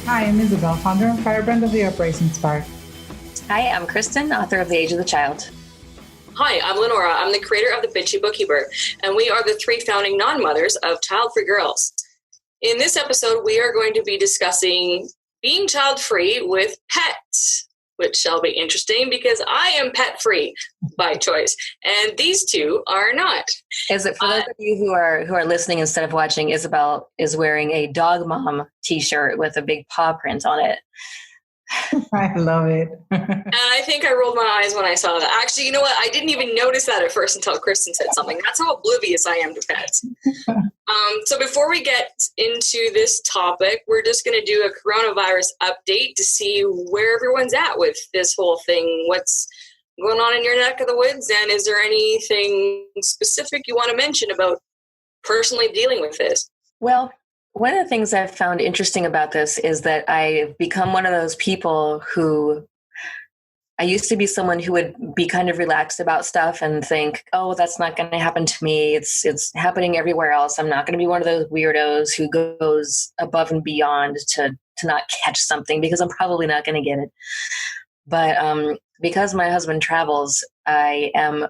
Hi, I'm Isabel, founder and firebrand of the Operations Spark. Hi, I'm Kristen, author of The Age of the Child. Hi, I'm LeNora. I'm the creator of The Bitchy Bookkeeper, and we are the 3 founding non-mothers of Childfree Girls. In this episode, we are going to be discussing being child-free with pets, which shall be interesting because I am pet-free by choice, and these two are not. Is it for those of you who are listening instead of watching? Isabel is wearing a dog mom t-shirt with a big paw print on it. I love it. And I think I rolled my eyes when I saw that. Actually, you know what? I didn't even notice that at first until Kristen said something. That's how oblivious I am to pets. So before we get into this topic, we're just going to do a coronavirus update to see where everyone's at with this whole thing. What's going on in your neck of the woods? And is there anything specific you want to mention about personally dealing with this? Well, one of the things I've found interesting about this is that I've become one of those people who I used to be someone who would be kind of relaxed about stuff and think, oh, that's not going to happen to me. It's happening everywhere else. I'm not going to be one of those weirdos who goes above and beyond to not catch something because I'm probably not going to get it. But because my husband travels, I am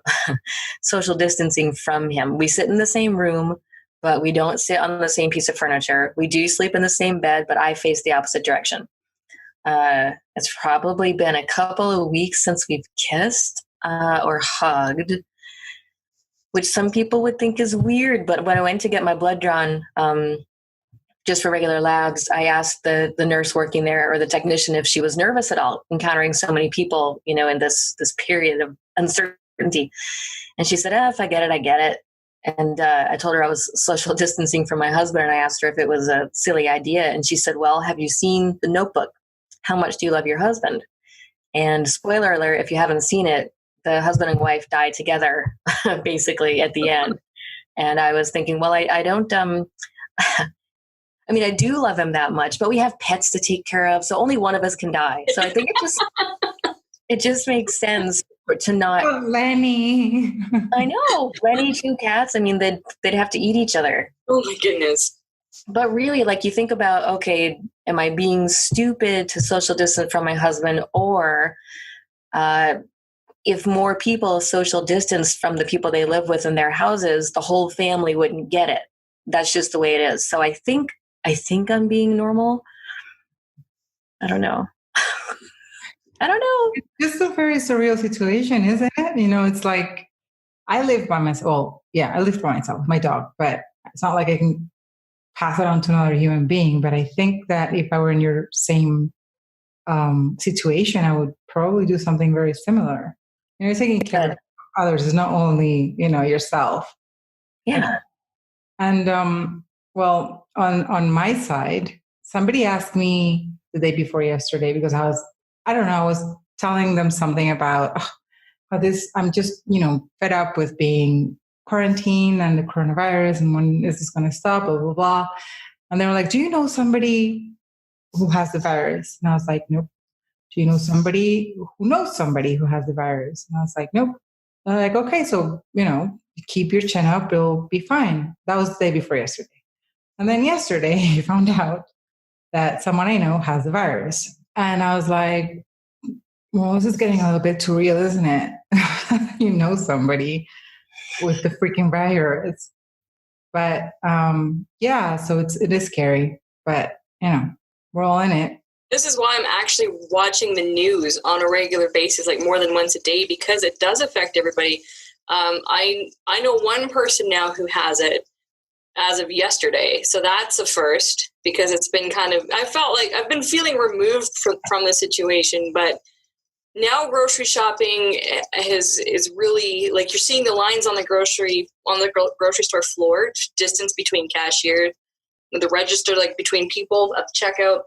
social distancing from him. We sit in the same room, but we don't sit on the same piece of furniture. We do sleep in the same bed, but I face the opposite direction. It's probably been a couple of weeks since we've kissed or hugged, which some people would think is weird. But when I went to get my blood drawn, just for regular labs, I asked the nurse working there or the technician if she was nervous at all, encountering so many people, in this period of uncertainty. And she said, if I get it, I get it. And I told her I was social distancing from my husband, and I asked her if it was a silly idea. And she said, well, have you seen The Notebook? How much do you love your husband? And spoiler alert, if you haven't seen it, the husband and wife die together, basically, at the end. And I was thinking, well, I don't, I do love him that much, but we have pets to take care of, so only one of us can die. So I think it just makes sense to not. Oh, Lenny. I know. Lenny, 2 cats. They'd have to eat each other. Oh my goodness. But really, you think about, okay, am I being stupid to social distance from my husband? Or if more people social distance from the people they live with in their houses, the whole family wouldn't get it. That's just the way it is. So I think I'm being normal. I don't know. I don't know. It's just a very surreal situation, isn't it? It's like I live by myself. Well, yeah, I live by myself, my dog, but it's not like I can pass it on to another human being. But I think that if I were in your same situation, I would probably do something very similar. You're taking care of others. It's not only, yourself. Yeah. And well, on my side, somebody asked me the day before yesterday because I was telling them something about how this, I'm just, fed up with being quarantined and the coronavirus and when is this going to stop, blah, blah, blah. And they were like, do you know somebody who has the virus? And I was like, nope. Do you know somebody who knows somebody who has the virus? And I was like, nope. And they're like, okay, so, keep your chin up, it'll be fine. That was the day before yesterday. And then yesterday, I found out that someone I know has the virus. And I was like, well, this is getting a little bit too real, isn't it? Somebody with the freaking virus. But yeah, so it is scary. But, we're all in it. This is why I'm actually watching the news on a regular basis, like more than once a day, because it does affect everybody. I know one person now who has it as of yesterday. So that's a first because it's been I felt like I've been feeling removed from the situation, but now grocery shopping is really you're seeing the lines on the grocery store floor, distance between cashier, the register, between people at the checkout.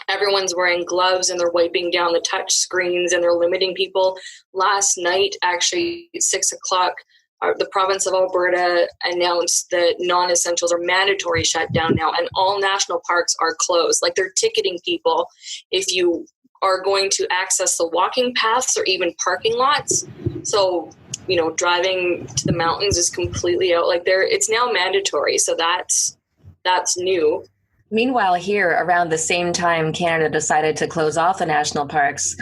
Everyone's wearing gloves and they're wiping down the touch screens and they're limiting people. Last night, actually, at 6 o'clock, the province of Alberta announced that non-essentials are mandatory shutdown now, and all national parks are closed. They're ticketing people if you are going to access the walking paths or even parking lots. So driving to the mountains is completely out. Like it's now mandatory. So that's new. Meanwhile, here around the same time Canada decided to close off the national parks,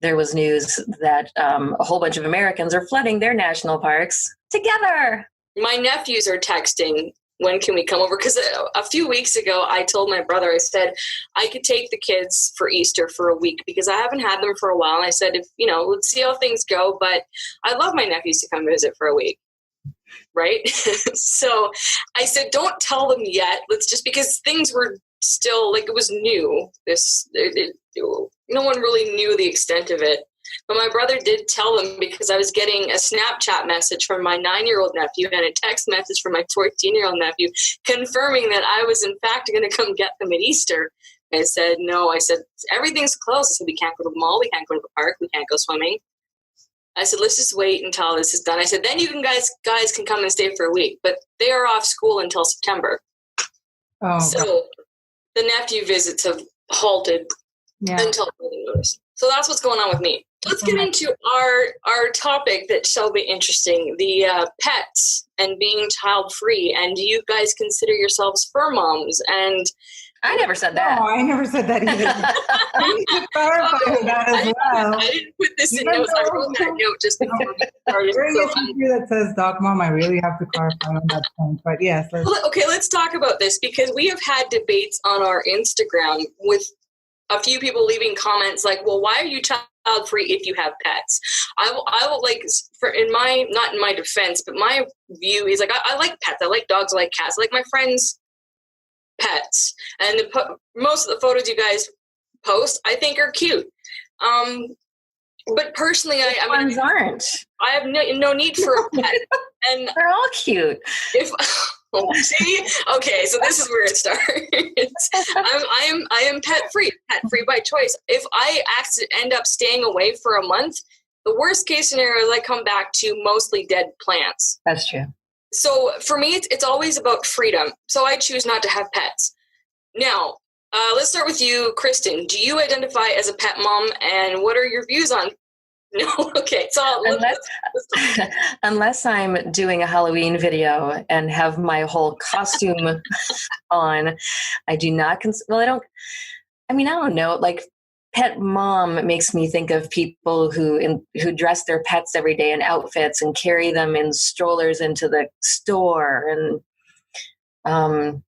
there was news that a whole bunch of Americans are flooding their national parks together. My nephews are texting, when can we come over? Because a few weeks ago, I told my brother, I said, I could take the kids for Easter for a week because I haven't had them for a while. And I said, let's see how things go. But I'd love my nephews to come visit for a week. Right? So I said, don't tell them yet. Let's just, because things were still like, it was new. No one really knew the extent of it. But my brother did tell them, because I was getting a Snapchat message from my 9-year-old nephew and a text message from my 14-year-old nephew confirming that I was in fact going to come get them at Easter. I said, no. I said, everything's closed. I said, we can't go to the mall. We can't go to the park. We can't go swimming. I said, let's just wait until this is done. I said, then you guys can come and stay for a week. But they are off school until September. Oh, so the nephew visits have halted until further notice. So that's what's going on with me. Let's get into our topic that shall be interesting, the pets and being child-free. And do you guys consider yourselves fur moms? And I never said that. No, I never said that either. I need to clarify that as well. I didn't put this in notes. I wrote that note just before we started. That says dog mom, I really have to clarify on that point. But yes. Let's talk about this, because we have had debates on our Instagram with a few people leaving comments like, well, why are you child-free if you have pets? I will not in my defense, but my view is like, I like pets. I like dogs. I like cats. I like my friends' pets. And most of the photos you guys post, I think, are cute. But personally, ones aren't. I have no need for a pet. And they're all cute. See? Okay, so this is where it starts. I am pet free by choice. If I end up staying away for a month, the worst case scenario is I come back to mostly dead plants. That's true. So for me, it's always about freedom. So I choose not to have pets. Now, let's start with you, Kristen. Do you identify as a pet mom, and what are your views on? No, okay. So unless I'm doing a Halloween video and have my whole costume on, I do not. I don't know. Like, pet mom makes me think of people who dress their pets every day in outfits and carry them in strollers into the store and,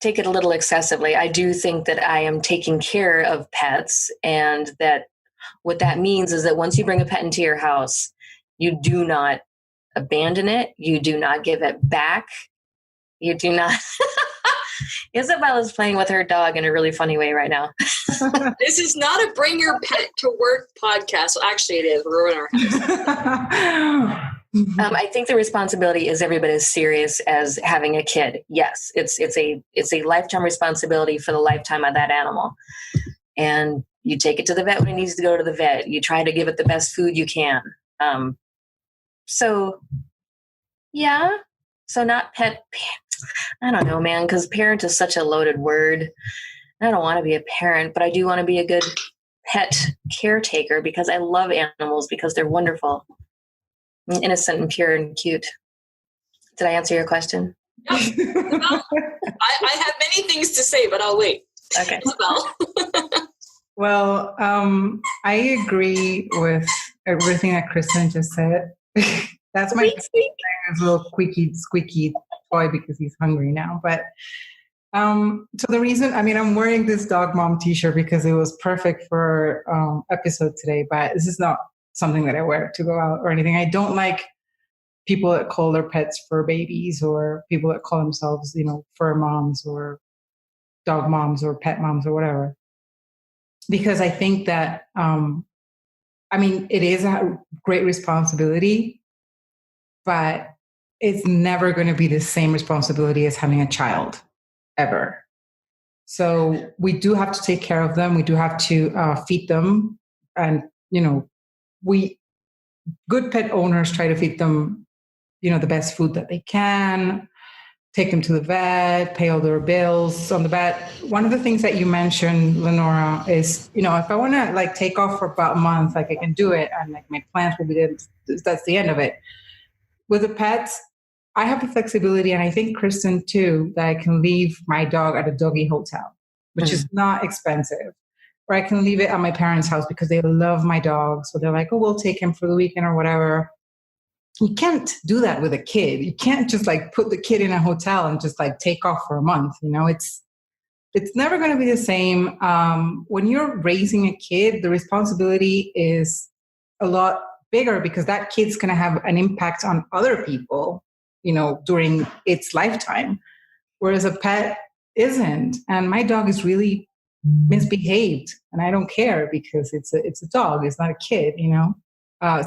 take it a little excessively. I do think that I am taking care of pets, and that what that means is that once you bring a pet into your house, you do not abandon it. You do not give it back. You do not. Isabel is playing with her dog in a really funny way right now. This is not a bring your pet to work podcast. Well, actually, it is. We're in our house. I think the responsibility is every bit as serious as having a kid. Yes, it's a lifetime responsibility for the lifetime of that animal. And you take it to the vet when it needs to go to the vet. You try to give it the best food you can. So not pet. I don't know, man, because parent is such a loaded word. I don't want to be a parent, but I do want to be a good pet caretaker because I love animals because they're wonderful. Innocent and pure and cute. Did I answer your question? No. I have many things to say, but I'll wait. Okay. Well, I agree with everything that Kristen just said. That's my little squeaky toy because he's hungry now. But so the reason, I'm wearing this dog mom t-shirt because it was perfect for episode today, but this is not something that I wear to go out or anything. I don't like people that call their pets fur babies or people that call themselves, fur moms or dog moms or pet moms or whatever. Because I think that, it is a great responsibility, but it's never going to be the same responsibility as having a child ever. So we do have to take care of them. We do have to feed them. And, good pet owners try to feed them, the best food that they can. take them to the vet, pay all their bills on the vet. One of the things that you mentioned, LeNora, is, if I want to like take off for about a month, like I can do it. And like my plans will be that's the end of it. With the pets, I have the flexibility, and I think Kristen too, that I can leave my dog at a doggy hotel, which is not expensive. Or I can leave it at my parents' house because they love my dog. So they're like, oh, we'll take him for the weekend or whatever. You can't do that with a kid. You can't just like put the kid in a hotel and just like take off for a month. It's never going to be the same. When you're raising a kid, the responsibility is a lot bigger because that kid's going to have an impact on other people, during its lifetime. Whereas a pet isn't. And my dog is really misbehaved, and I don't care because it's a dog. It's not a kid,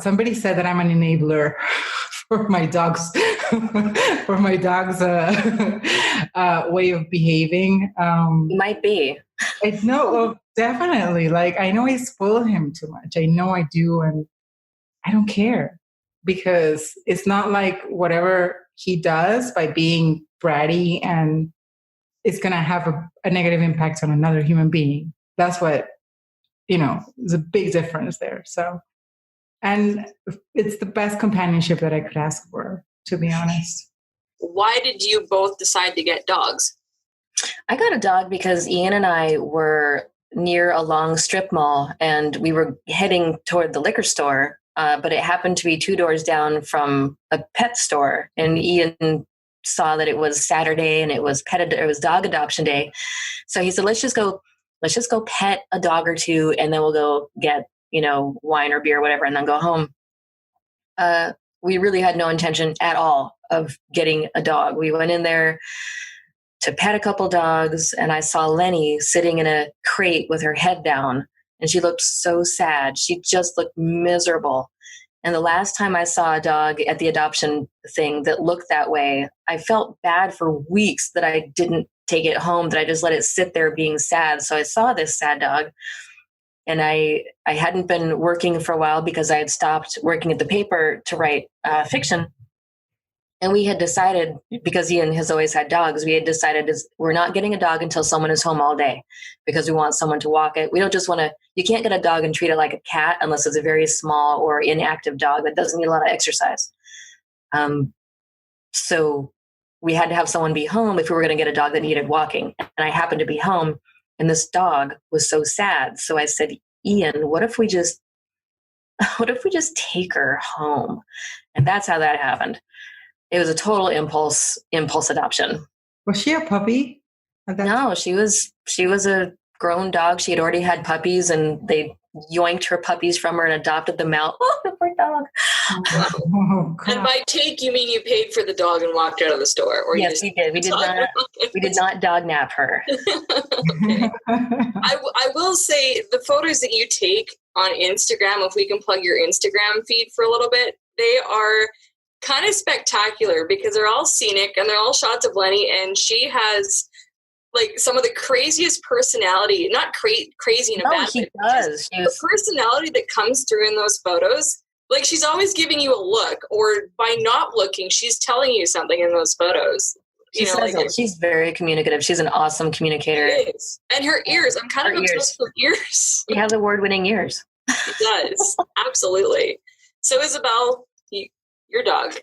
Somebody said that I'm an enabler for my dog's way of behaving. Might be. No, definitely. Like I know I spoil him too much. I know I do, and I don't care because it's not like whatever he does by being bratty and it's going to have a negative impact on another human being. That's what there's a big difference there. So. And it's the best companionship that I could ask for, to be honest. Why did you both decide to get dogs? I got a dog because Ian and I were near a long strip mall and we were heading toward the liquor store, but it happened to be 2 doors down from a pet store. And Ian saw that it was Saturday and it was dog adoption day. So he said, let's just go pet a dog or two and then we'll go get wine or beer or whatever, and then go home. We really had no intention at all of getting a dog. We went in there to pet a couple dogs, and I saw Lenny sitting in a crate with her head down, and she looked so sad. She just looked miserable. And the last time I saw a dog at the adoption thing that looked that way, I felt bad for weeks that I didn't take it home, that I just let it sit there being sad. So I saw this sad dog. And I hadn't been working for a while because I had stopped working at the paper to write fiction. And we had decided, because Ian has always had dogs, we had decided we're not getting a dog until someone is home all day because we want someone to walk it. We don't just want to, you can't get a dog and treat it like a cat unless it's a very small or inactive dog that doesn't need a lot of exercise. So we had to have someone be home if we were going to get a dog that needed walking. And I happened to be home. And this dog was so sad. So I said, Ian, what if we just take her home? And that's how that happened. It was a total impulse adoption. Was she a puppy? No, she was a grown dog. She had already had puppies and they yoinked her puppies from her and adopted them out. Oh, the poor dog. Oh, and by take, you mean you paid for the dog and walked out of the store? Or yes, we did. We did not dog nap her. Okay. I will say the photos that you take on Instagram, if we can plug your Instagram feed for a little bit, they are kind of spectacular because they're all scenic and they're all shots of Lenny, and she has like some of the craziest personality, not crazy in a bad way. Does. The personality that comes through in those photos, like she's always giving you a look, or by not looking, she's telling you something in those photos. She's very communicative. She's an awesome communicator. She is. And her ears, I'm kind of obsessed with ears. She has award-winning ears. She does. Absolutely. So Isabel, your dog,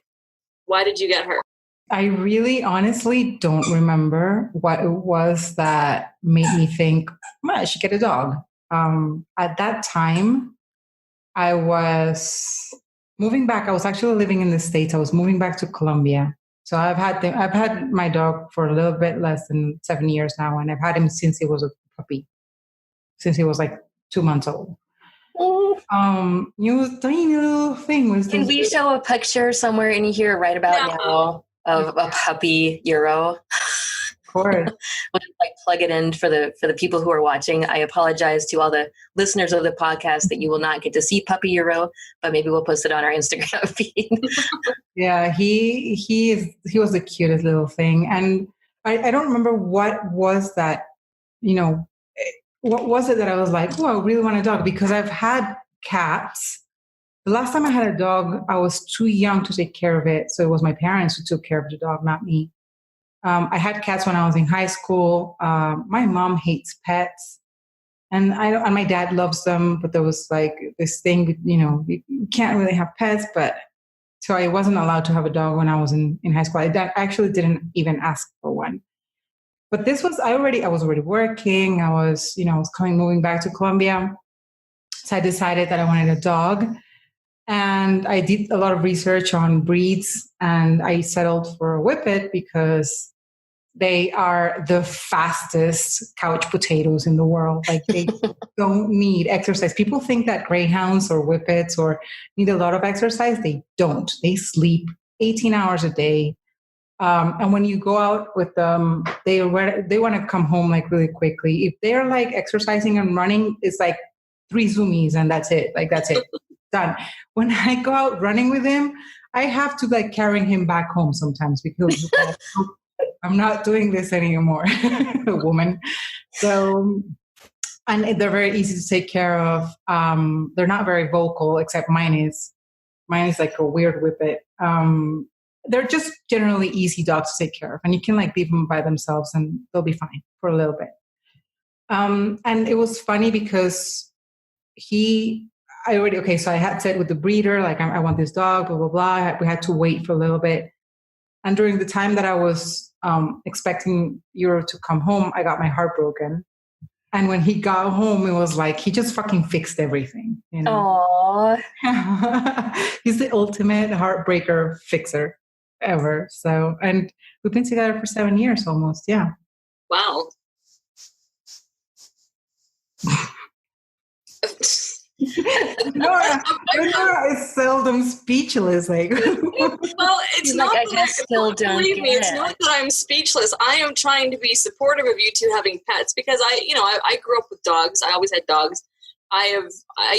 why did you get her? I really honestly don't remember what it was that made me think, I should get a dog. At that time, I was moving back. I was actually living in the States. I was moving back to Colombia. So I've had my dog for a little bit less than 7 years now, and I've had him since he was a puppy, since he was like 2 months old. He was tiny little thing. Can we show a picture somewhere in here right about now of a puppy Euro? Of course. We'll just like plug it in for the people who are watching. I apologize to all the listeners of the podcast that you will not get to see puppy Euro, but maybe we'll post it on our Instagram feed. Yeah, he was the cutest little thing. And I don't remember what was that, what was it that I was like, oh, I really want a dog, because I've had cats. The last time I had a dog, I was too young to take care of it. So it was my parents who took care of the dog, not me. I had cats when I was in high school. My mom hates pets. And my dad loves them, but there was like this thing, you can't really have pets, but so I wasn't allowed to have a dog when I was in high school. I actually didn't even ask for one. But this was, I was already working. I was moving back to Colombia. So I decided that I wanted a dog. And I did a lot of research on breeds, and I settled for a Whippet because they are the fastest couch potatoes in the world. Like they don't need exercise. People think that greyhounds or whippets or need a lot of exercise. They don't. They sleep 18 hours a day. And when you go out with them, they want to come home like really quickly. If they're like exercising and running, it's like 3 zoomies and that's it. Like that's it. Done. When I go out running with him, I have to like carry him back home sometimes because I'm not doing this anymore, woman. So, and they're very easy to take care of. They're not very vocal, except mine is. Mine is like a weird whippet. They're just generally easy dogs to take care of, and you can like leave them by themselves, and they'll be fine for a little bit. And it was funny because so I had said with the breeder, like I want this dog, blah blah blah. We had to wait for a little bit, and during the time that I was expecting Euro to come home, I got my heart broken. And when he got home, it was like he just fucking fixed everything. Aww. He's the ultimate heartbreaker fixer ever. So, and we've been together for 7 years almost. Yeah. Wow. LeNora is seldom speechless. Like, well, it's not like, that believe me, it's not that I'm speechless. I am trying to be supportive of you two having pets because I grew up with dogs. I always had dogs. I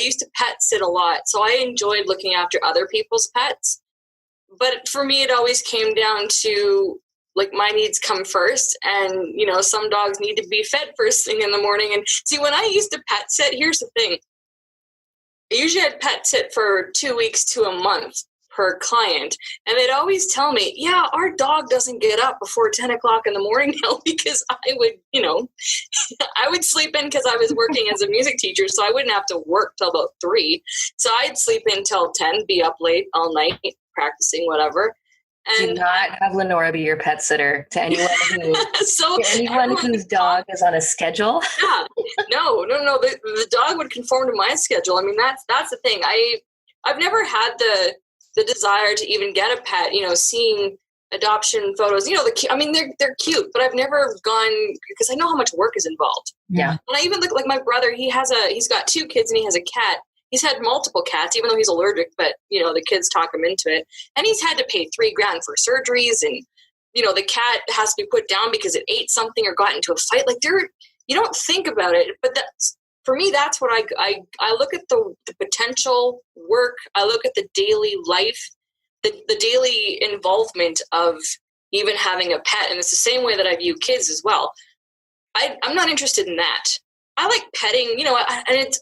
used to pet sit a lot, so I enjoyed looking after other people's pets. But for me, it always came down to like my needs come first, and some dogs need to be fed first thing in the morning. And see, when I used to pet sit, here's the thing. I usually had pet sit for 2 weeks to a month per client. And they'd always tell me, yeah, our dog doesn't get up before 10 o'clock in the morning now because I would, I would sleep in because I was working as a music teacher. So I wouldn't have to work till about 3. So I'd sleep in till 10, be up late all night, practicing, whatever. And do not have LeNora be your pet sitter to anyone whose dog is on a schedule. Yeah, no. The dog would conform to my schedule. I mean, that's the thing. I've never had the desire to even get a pet. Seeing adoption photos. They're cute, but I've never gone because I know how much work is involved. Yeah. And I even look like my brother. He's got 2 kids and he has a cat. He's had multiple cats, even though he's allergic, but, the kids talk him into it. And he's had to pay $3,000 for surgeries. And, the cat has to be put down because it ate something or got into a fight. Like you don't think about it. But for me, that's what I look at the potential work. I look at the daily life, the daily involvement of even having a pet. And it's the same way that I view kids as well. I'm not interested in that. I like petting, and it's,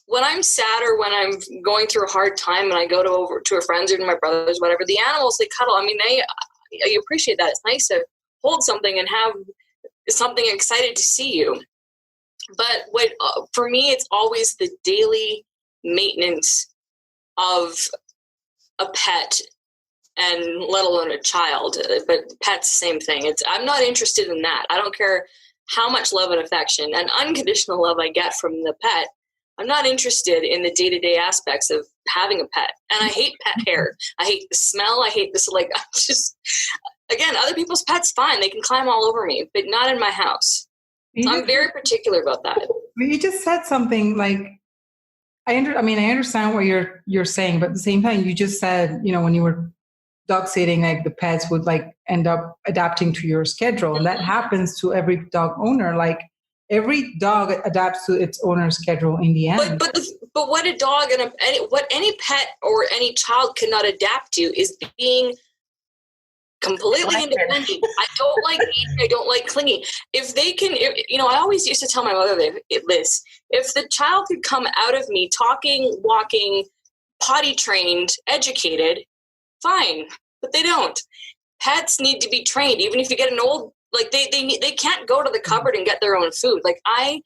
when I'm sad or when I'm going through a hard time and I go over to a friend's or to my brother's, whatever, the animals, they cuddle. I mean, I appreciate that. It's nice to hold something and have something excited to see you. But for me, it's always the daily maintenance of a pet and let alone a child. But pet's the same thing. I'm not interested in that. I don't care how much love and affection and unconditional love I get from the pet. I'm not interested in the day-to-day aspects of having a pet. And I hate pet hair. I hate the smell. I hate this. Like, again, other people's pets, fine. They can climb all over me, but not in my house. So I'm very particular about that. You just said something like, I understand what you're saying, but at the same time, you just said, when you were dog sitting, like the pets would like end up adapting to your schedule. And that happens to every dog owner. Like, every dog adapts to its owner's schedule in the end. But what a dog and what any pet or any child cannot adapt to is being completely independent. I don't like eating. I don't like clinging. If they can, I always used to tell my mother this: if the child could come out of me talking, walking, potty trained, educated, fine. But they don't. pets need to be trained. Even if you get an old, like they can't go to the cupboard and get their own food. Like I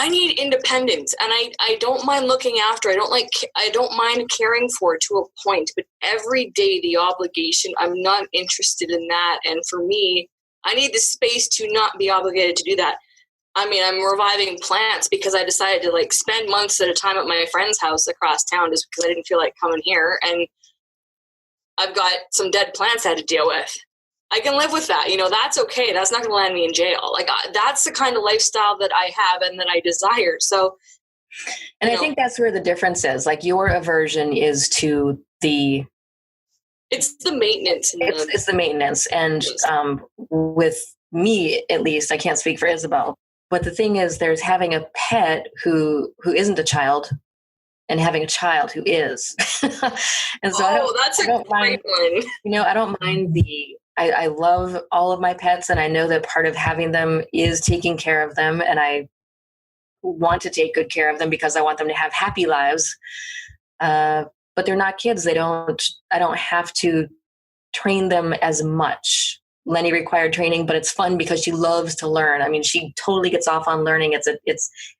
need independence, and I don't mind looking after. I don't mind caring for to a point, but every day the obligation, I'm not interested in that. And for me, I need the space to not be obligated to do that. I mean, I'm reviving plants because I decided to like spend months at a time at my friend's house across town just because I didn't feel like coming here. And I've got some dead plants I had to deal with. I can live with that. That's okay. That's not going to land me in jail. Like that's the kind of lifestyle that I have and that I desire. So, and I think that's where the difference is. Like your aversion is to it's the maintenance. It's the maintenance. And with me, at least, I can't speak for Isabel. But the thing is, there's having a pet who isn't a child and having a child who is. And so that's a great one. I don't mind I love all of my pets, and I know that part of having them is taking care of them, and I want to take good care of them because I want them to have happy lives. But they're not kids. I don't have to train them as much. Lenny required training, but it's fun because she loves to learn. I mean, she totally gets off on learning.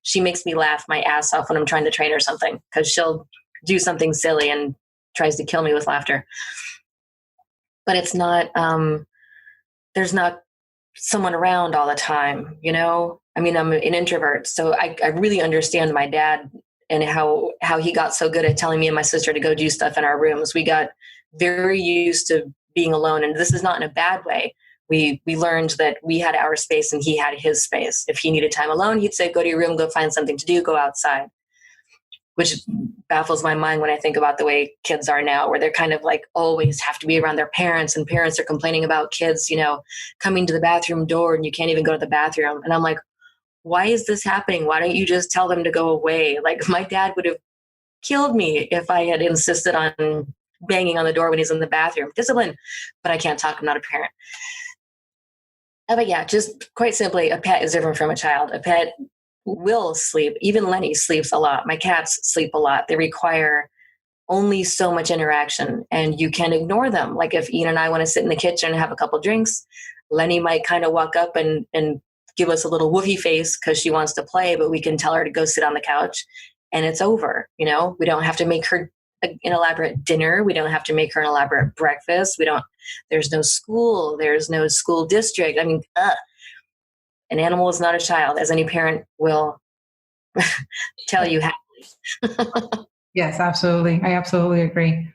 She makes me laugh my ass off when I'm trying to train her something, because she'll do something silly and tries to kill me with laughter. But it's not, there's not someone around all the time, I mean, I'm an introvert, so I really understand my dad and how he got so good at telling me and my sister to go do stuff in our rooms. We got very used to being alone, and this is not in a bad way. We learned that we had our space and he had his space. If he needed time alone, he'd say, go to your room, go find something to do, go outside, which baffles my mind when I think about the way kids are now, where they're kind of like always have to be around their parents, and parents are complaining about kids, coming to the bathroom door and you can't even go to the bathroom. And I'm like, why is this happening? Why don't you just tell them to go away? Like my dad would have killed me if I had insisted on banging on the door when he's in the bathroom. Discipline, but I can't talk. I'm not a parent. But yeah, just quite simply, a pet is different from a child. A pet will sleep. Even Lenny sleeps a lot. My cats sleep a lot. They require only so much interaction, and you can ignore them. Like if Ian and I want to sit in the kitchen and have a couple drinks, Lenny might kind of walk up and give us a little woofy face because she wants to play, but we can tell her to go sit on the couch and it's over. We don't have to make her an elaborate dinner. We don't have to make her an elaborate breakfast. There's no school. There's no school district. I mean, an animal is not a child, as any parent will tell you happily. Yes, absolutely. I absolutely agree.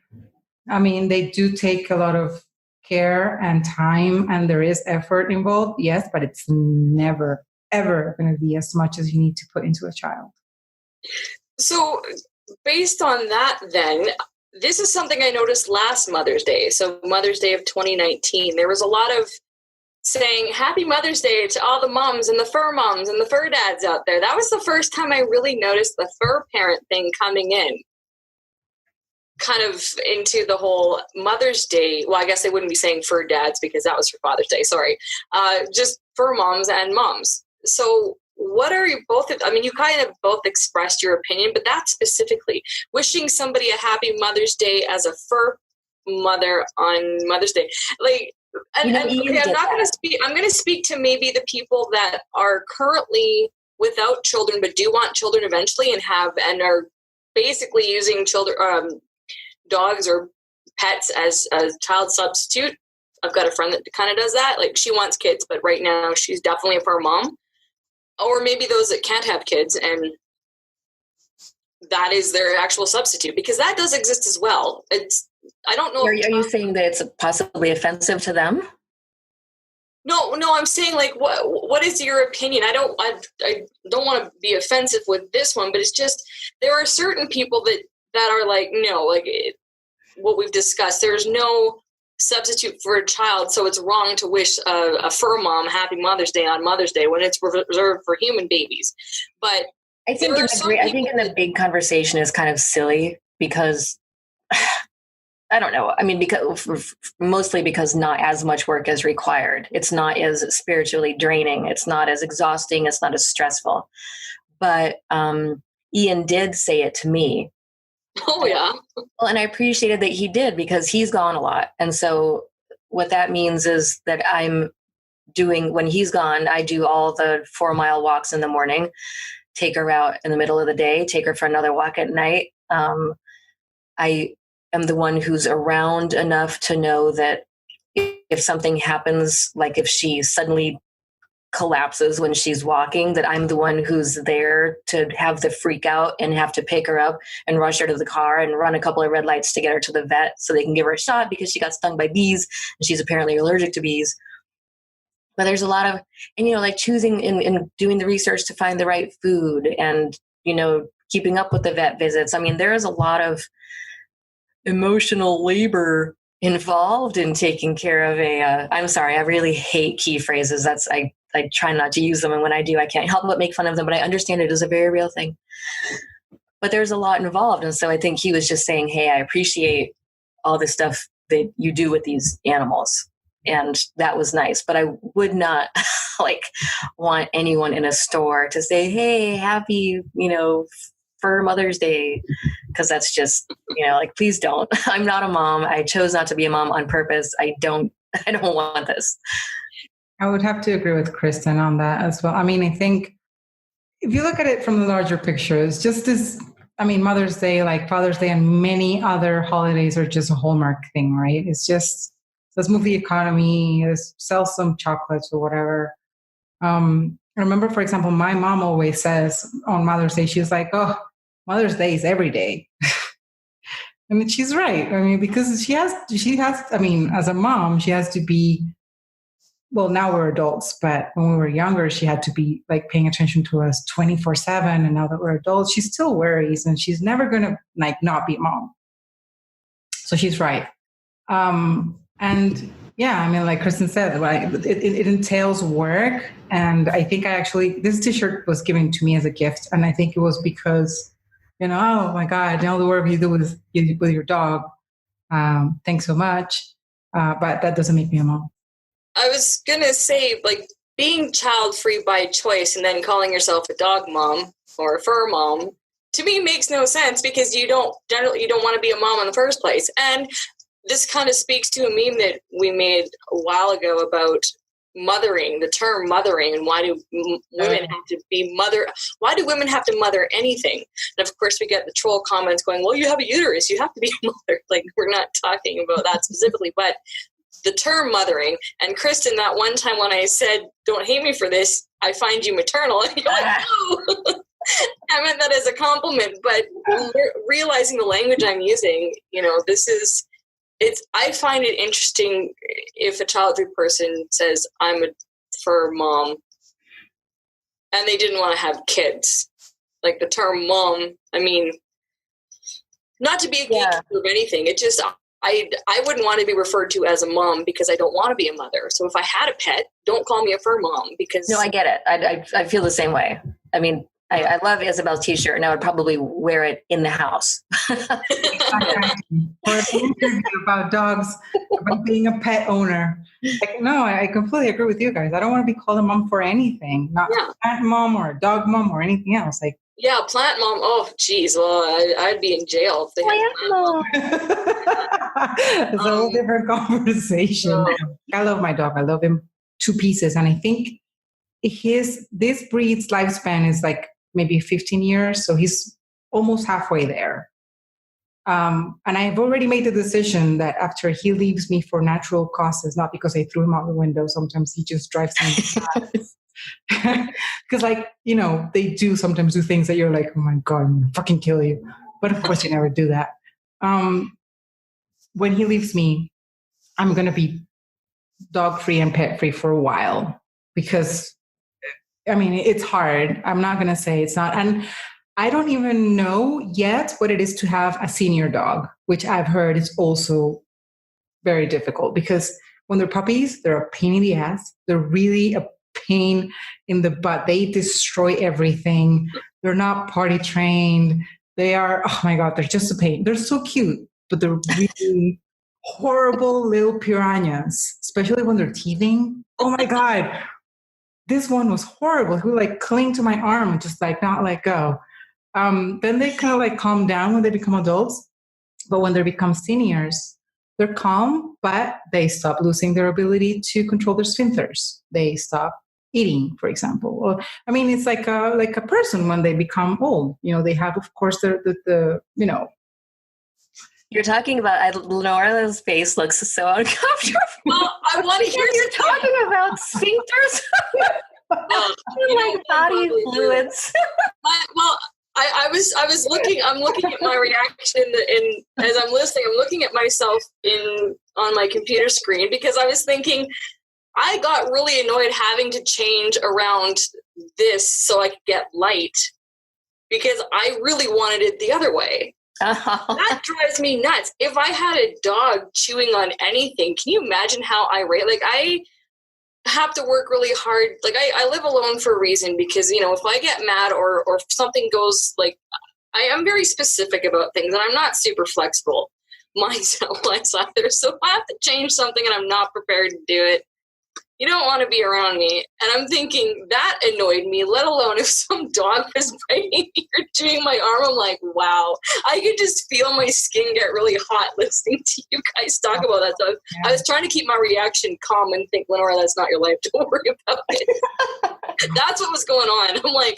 I mean, they do take a lot of care and time, and there is effort involved. Yes, but it's never, ever going to be as much as you need to put into a child. So based on that, then, this is something I noticed last Mother's Day. So Mother's Day of 2019, there was a lot of saying Happy Mother's Day to all the moms and the fur moms and the fur dads out there. That was the first time I really noticed the fur parent thing coming in, kind of into the whole Mother's Day. Well, I guess they wouldn't be saying fur dads because that was for Father's Day. Sorry. Just fur moms and moms. So what are you both, I mean, you kind of both expressed your opinion, but that specifically, wishing somebody a happy Mother's Day as a fur mother on Mother's Day. Like, and okay, I'm not going to speak, I'm going to speak to maybe the people that are currently without children, but do want children eventually and are basically using children, dogs or pets as a child substitute. I've got a friend that kind of does that. Like, she wants kids, but right now she's definitely a fur mom. Or maybe those that can't have kids and that is their actual substitute, because that does exist as well. I don't know. Are you saying that it's possibly offensive to them? No, I'm saying, like, what is your opinion? I don't want to be offensive with this one, but it's just, there are certain people that are like, no, like what we've discussed, there's no substitute for a child, so it's wrong to wish a fur mom happy Mother's Day on Mother's Day when it's reserved for human babies. But I think in the big conversation is kind of silly because I don't know. I mean, mostly because not as much work is required. It's not as spiritually draining. It's not as exhausting. It's not as stressful. But Ian did say it to me. Oh, yeah. Well, and I appreciated that he did, because he's gone a lot. And so what that means is that I'm doing, when he's gone, I do all the 4-mile walks in the morning, take her out in the middle of the day, take her for another walk at night. I am the one who's around enough to know that if something happens, like if she suddenly collapses when she's walking, that I'm the one who's there to have the freak out and have to pick her up and rush her to the car and run a couple of red lights to get her to the vet so they can give her a shot because she got stung by bees and she's apparently allergic to bees. But there's a lot of, and, like choosing and doing the research to find the right food and, keeping up with the vet visits. I mean, there is a lot of emotional labor involved in taking care of I'm sorry, I really hate key phrases. I try not to use them. And when I do, I can't help but make fun of them, but I understand it is a very real thing. But there's a lot involved. And so I think he was just saying, hey, I appreciate all the stuff that you do with these animals. And that was nice. But I would not want anyone in a store to say, hey, happy, for Mother's Day. Because that's just, please don't. I'm not a mom. I chose not to be a mom on purpose. I don't want this. I would have to agree with Kristen on that as well. I mean, I think if you look at it from the larger picture, it's just as, Mother's Day, like Father's Day and many other holidays are just a Hallmark thing, right? It's just, let's move the economy, let's sell some chocolates or whatever. I remember, for example, my mom always says on Mother's Day, she's like, oh, Mother's Day is every day. And she's right. Because she has, as a mom, she has to be, well, now we're adults, but when we were younger, she had to be like paying attention to us 24/7. And now that we're adults, she still worries and she's never going to not be a mom. So she's right. And yeah, like Kristen said, right, it entails work. And I think this t-shirt was given to me as a gift. And I think it was because, oh my God, all the work you do with your dog. Thanks so much. But that doesn't make me a mom. I was going to say, being child-free by choice and then calling yourself a dog mom or a fur mom, to me makes no sense because you don't want to be a mom in the first place. And this kind of speaks to a meme that we made a while ago about mothering, the term mothering, and why do women have to be mother? Why do women have to mother anything? And of course, we get the troll comments going, well, you have a uterus, you have to be a mother. We're not talking about that specifically, but the term mothering. And Kristen, that one time when I said, don't hate me for this, I find you maternal. And you're like, no. I meant that as a compliment, but realizing the language I'm using, I find it interesting if a child-free person says, I'm a fur mom, and they didn't want to have kids. Like the term mom, not to be a gatekeeper of anything, it just, I wouldn't want to be referred to as a mom because I don't want to be a mother. So if I had a pet, don't call me a fur mom because... No, I get it. I feel the same way. I love Isabel's t-shirt and I would probably wear it in the house. For an interview about dogs, about being a pet owner. No, I completely agree with you guys. I don't want to be called a mom for anything. Not a plant mom or a dog mom or anything else. Yeah, plant mom. Oh, geez. Well, I'd be in jail if they had plant mom. It's a whole different conversation. I love my dog. I love him to pieces. And I think this breed's lifespan is maybe 15 years. So he's almost halfway there. And I've already made the decision that after he leaves me for natural causes, not because I threw him out the window, sometimes he just drives me nuts. Because they do sometimes do things that you're like, oh my God, I'm gonna fucking kill you. But of course you never do that. When he leaves me, I'm going to be dog free and pet free for a while because it's hard. I'm not going to say it's not. And I don't even know yet what it is to have a senior dog, which I've heard is also very difficult because when they're puppies, they're a pain in the ass. They're really a pain in the butt. They destroy everything. They're not potty trained. They are, oh my God, they're just a pain. They're so cute, but they're really horrible little piranhas, especially when they're teething. Oh my God. This one was horrible. He would cling to my arm and just not let go. Then they kind of calm down when they become adults. But when they become seniors, they're calm, but they stop losing their ability to control their sphincters. They stop eating, for example. Or, I mean, it's like a person when they become old. They have, of course, the You're talking about LeNora's face looks so uncomfortable. Well, I want to hear you're talking about sphincters. Like body fluids. I was looking. I'm looking at my reaction as I'm listening. I'm looking at myself on my computer screen because I was thinking I got really annoyed having to change around this so I could get light because I really wanted it the other way. Oh. That drives me nuts. If I had a dog chewing on anything, can you imagine how irate? Like, I have to work really hard. Like, I live alone for a reason because, if I get mad or if something goes, like, I am very specific about things and I'm not super flexible myself either. So if I have to change something and I'm not prepared to do it, you don't want to be around me. And I'm thinking that annoyed me, let alone if some dog was biting me or chewing my arm. I'm like, wow, I could just feel my skin get really hot listening to you guys talk about that stuff. Yeah. I was trying to keep my reaction calm and think, LeNora, that's not your life. Don't worry about it. That's what was going on. I'm like,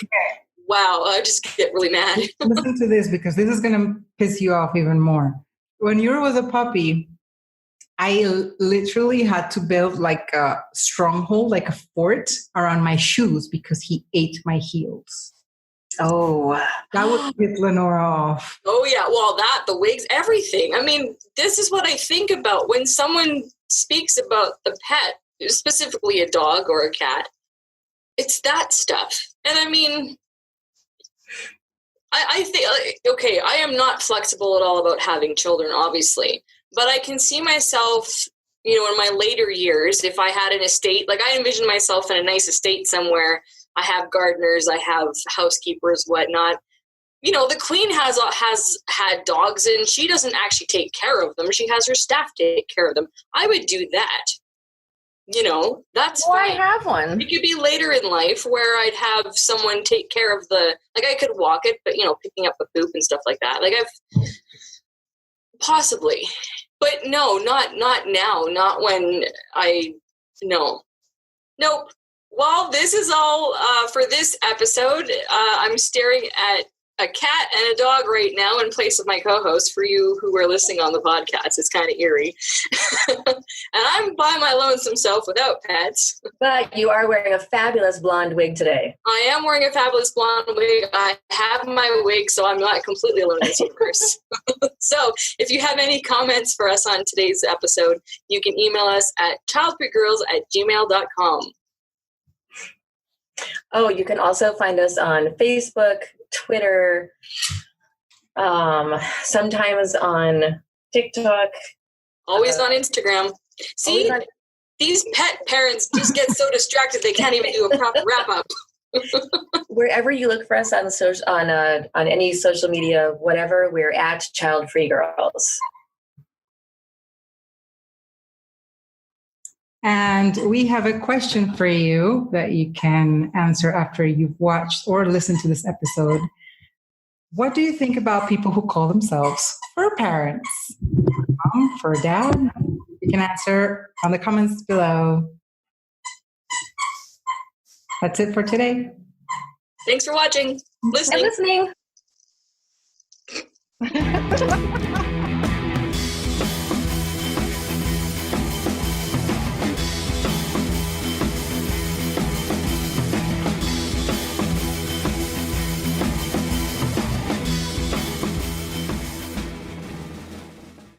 wow, I just get really mad. Listen to this because this is going to piss you off even more. When you were a puppy, I literally had to build like a stronghold, like a fort around my shoes because he ate my heels. Oh, that would get LeNora off. Oh yeah. Well, the wigs, everything. I mean, this is what I think about when someone speaks about a pet, specifically a dog or a cat. It's that stuff. And I mean, I think, okay, I am not flexible at all about having children, obviously. But I can see myself, in my later years, if I had an estate, like I envision myself in a nice estate somewhere. I have gardeners, I have housekeepers, whatnot. The queen has had dogs and she doesn't actually take care of them. She has her staff take care of them. I would do that. That's fine. I have one. It could be later in life where I'd have someone take care of I could walk it, but, picking up the poop and stuff like that. Like possibly. But no, not now. Not when no. Nope. Well, this is all for this episode. I'm staring at a cat and a dog right now in place of my co-host for you who are listening on the podcast. It's kind of eerie. And I'm by my lonesome self without pets. But you are wearing a fabulous blonde wig today. I am wearing a fabulous blonde wig. I have my wig, so I'm not completely alone in this universe. So if you have any comments for us on today's episode, you can email us at childfreegirls@gmail.com. Oh, you can also find us on Facebook, Twitter, sometimes on TikTok. Always on Instagram. See, these pet parents just get so distracted they can't even do a proper wrap-up. Wherever you look for us on any social media, whatever, we're at Childfree Girls. And we have a question for you that you can answer after you've watched or listened to this episode. What do you think about people who call themselves fur parents? For mom, for dad? You can answer on the comments below. That's it for today. Thanks for watching. Listening. And listening.